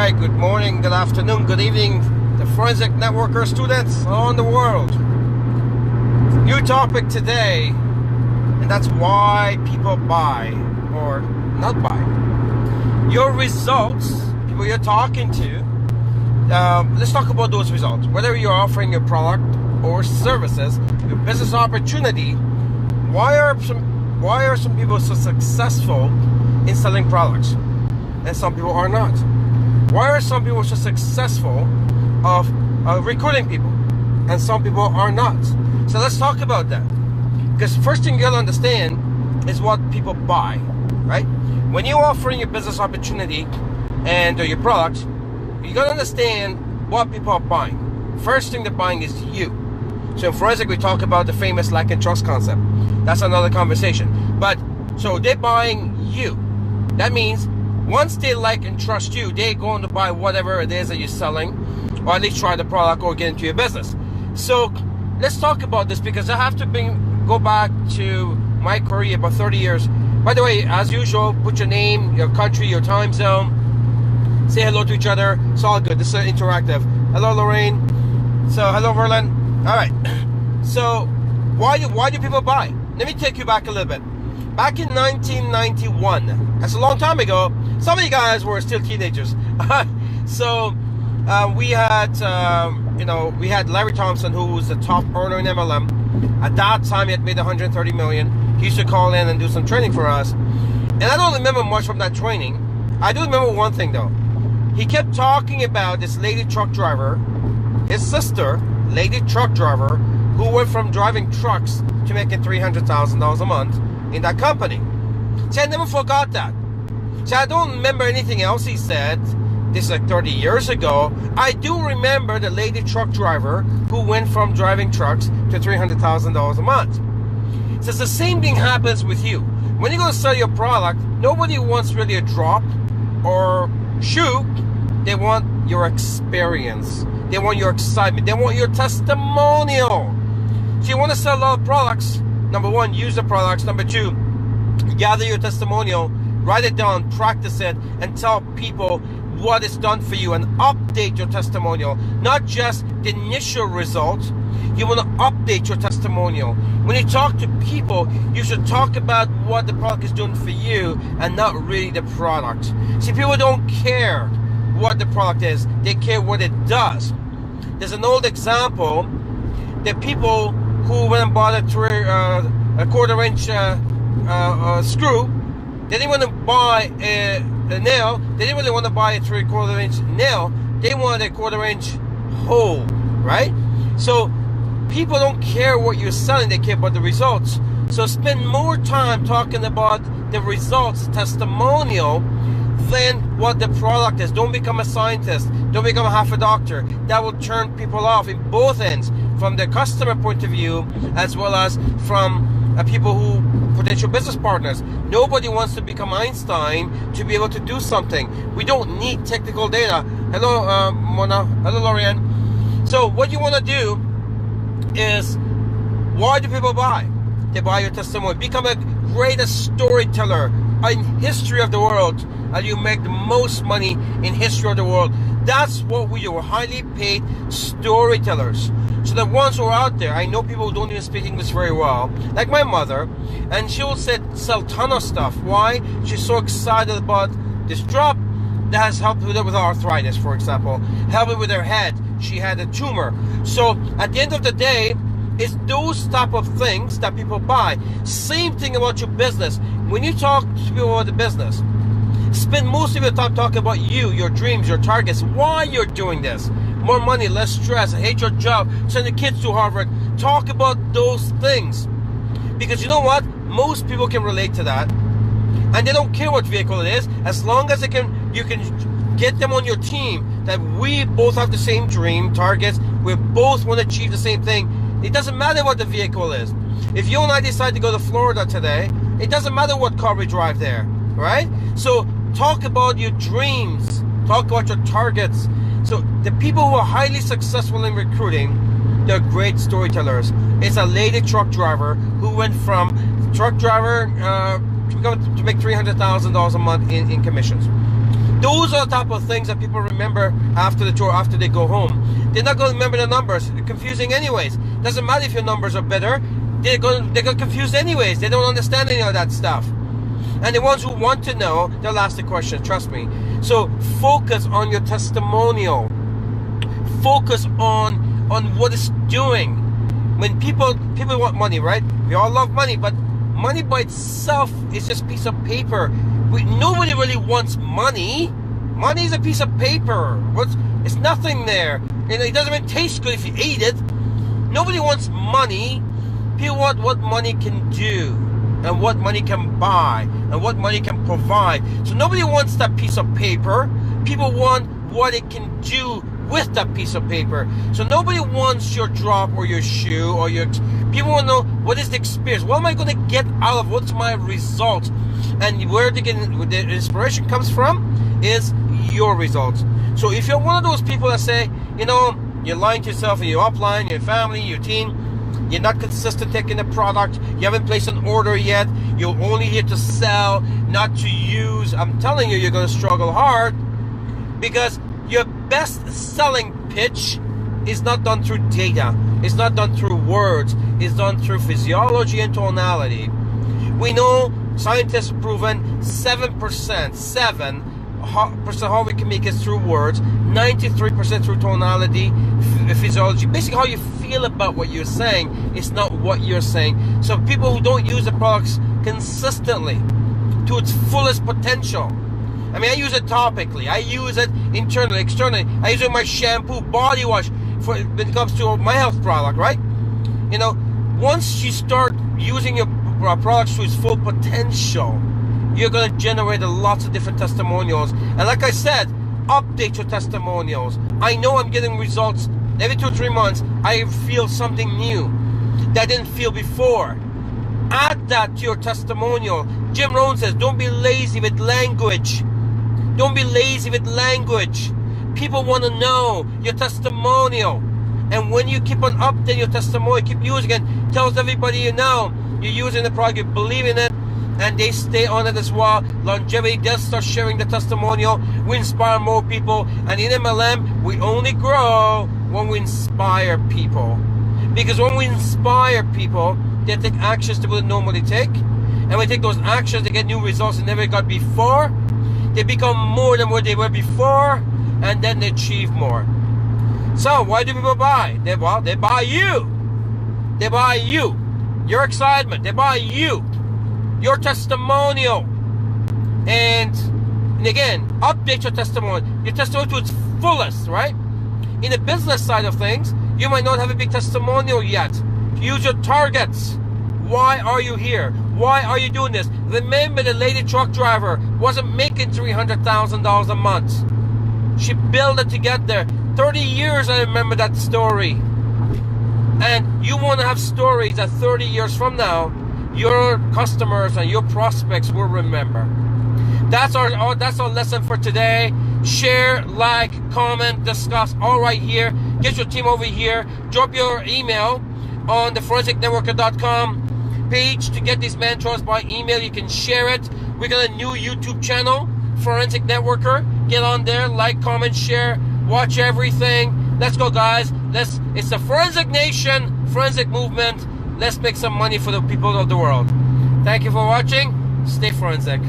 right, good morning, good afternoon, good evening, the Forensic Networker students on the world. New topic today, and that's why people buy or not buy. Your results, people you're talking to, let's talk about those results. Whether you're offering your product or services, your business opportunity, why are some people so successful in selling products and some people are not? Why are some people so successful of recruiting people and some people are not? So let's talk about that. Because first thing you gotta understand is what people buy, right? When you're offering your business opportunity and your product, you gotta understand what people are buying. First thing they're buying is you. So in forensic, we talk about the famous like and trust concept. That's another conversation. But so they're buying you. That means once they like and trust you, they're going to buy whatever it is that you're selling, or at least try the product or get into your business. So let's talk about this, because I have to go back to my career about 30 years. By the way, as usual, put your name, your country, your time zone, say hello to each other. It's all good. This is interactive. Hello, Lorraine. So hello, Verlin. All right. So why do people buy? Let me take you back a little bit. Back in 1991, that's a long time ago. Some of you guys were still teenagers. So we had Larry Thompson, who was the top earner in MLM. At that time, he had made 130 million. He used to call in and do some training for us. And I don't remember much from that training. I do remember one thing though. He kept talking about this lady truck driver, his sister, lady truck driver, who went from driving trucks to making $300,000 a month in that company. See, I never forgot that. See, I don't remember anything else he said. This is like 30 years ago. I do remember the lady truck driver who went from driving trucks to $300,000 a month. So it's the same thing happens with you. When you go to sell your product, nobody wants really a drop or shoe. They want your experience. They want your excitement. They want your testimonial. So you want to sell a lot of products. Number one, use the products. Number two, gather your testimonial, write it down, practice it, and tell people what it's done for you, and update your testimonial. Not just the initial results. You want to update your testimonial. When you talk to people, you should talk about what the product is doing for you and not really the product. See, people don't care what the product is. They care what it does. There's an old example that people who went and bought a quarter-inch screw, they didn't want to buy a nail. They didn't really want to buy a 3/4-inch nail. They wanted a 1/4-inch hole, right? So people don't care what you're selling. They care about the results. So spend more time talking about the results, testimonial, than what the product is. Don't become a scientist. Don't become half a doctor. That will turn people off in both ends, from the customer point of view as well as from people who potential business partners. Nobody wants to become Einstein to be able to do something. We don't need technical data. Hello, Mona. Hello, Lorianne. So what you want to do is, why do people buy? They buy your testimony. Become a greatest storyteller in history of the world, and you make the most money in history of the world. That's what we are, highly paid storytellers. So the ones who are out there, I know people who don't even speak English very well, like my mother, and she will sell a ton of stuff. Why? She's so excited about this drop that has helped with arthritis, for example, helped her with her head. She had a tumor. So at the end of the day, it's those type of things that people buy. Same thing about your business. When you talk to people about the business, spend most of your time talking about you, your dreams, your targets, why you're doing this. More money, less stress, I hate your job, send the kids to Harvard. Talk about those things. Because you know what? Most people can relate to that. And they don't care what vehicle it is, as long as you can get them on your team, that we both have the same dream, targets, we both want to achieve the same thing. It doesn't matter what the vehicle is. If you and I decide to go to Florida today, it doesn't matter what car we drive there, right? So talk about your dreams, talk about your targets. So the people who are highly successful in recruiting, they're great storytellers. It's a lady truck driver who went from truck driver to make $300,000 a month in commissions. Those are the type of things that people remember after the tour, after they go home. They're not going to remember the numbers. They're confusing anyways. Doesn't matter if your numbers are better. They get confused anyways. They don't understand any of that stuff. And the ones who want to know, they'll ask the question, trust me. So focus on your testimonial. Focus on what it's doing. When people want money, right? We all love money, but money by itself is just a piece of paper. Nobody really wants money. Money is a piece of paper. It's nothing there. It doesn't even taste good if you eat it. Nobody wants money. People want what money can do, and what money can buy, and what money can provide. So nobody wants that piece of paper. People want what it can do with that piece of paper. So nobody wants your drop or your shoe or your... People want to know, what is the experience? What am I going to get out of? What's my result? And where the inspiration comes from is your results. So if you're one of those people that say, you're lying to yourself and your upline, your family, your team, you're not consistent taking the product, you haven't placed an order yet, you're only here to sell, not to use, I'm telling you, you're going to struggle hard, because your best selling pitch is not done through data, it's not done through words, it's done through physiology and tonality. We know, scientists have proven 7% how we can make it through words, 93% through tonality, physiology. Basically how you feel about what you're saying is not what you're saying. So people who don't use the products consistently to its fullest potential. I mean, I use it topically, I use it internally, externally, I use it in my shampoo, body wash, when it comes to my health product, right? Once you start using your products to its full potential, you're going to generate lots of different testimonials. And like I said, update your testimonials. I know I'm getting results every 2 or 3 months. I feel something new that I didn't feel before. Add that to your testimonial. Jim Rohn says, don't be lazy with language. Don't be lazy with language. People want to know your testimonial. And when you keep on updating your testimonial, keep using it, tells everybody you're using the product, you believe in it, and they stay on it as well. Longevity does start sharing the testimonial. We inspire more people. And in MLM, we only grow when we inspire people. Because when we inspire people, they take actions they wouldn't normally take. And when they take those actions, they get new results they never got before. They become more than what they were before. And then they achieve more. So, why do people buy? They buy you. They buy you. Your excitement. They buy you. Your testimonial. And again, update your testimonial. Your testimonial to its fullest, right? In the business side of things, you might not have a big testimonial yet. Use your targets. Why are you here? Why are you doing this? Remember, the lady truck driver wasn't making $300,000 a month. She built it to get there. 30 years I remember that story. And you want to have stories that 30 years from now, your customers and your prospects will remember. That's our lesson for today. Share, like, comment, discuss, all right here. Get your team over here. Drop your email on the forensicnetworker.com page to get these mantras by email. You can share it. We got a new YouTube channel, Forensic Networker. Get on there, like, comment, share, watch everything. Let's go, guys. It's the Forensic Nation, Forensic Movement. Let's make some money for the people of the world. Thank you for watching. Stay forensic.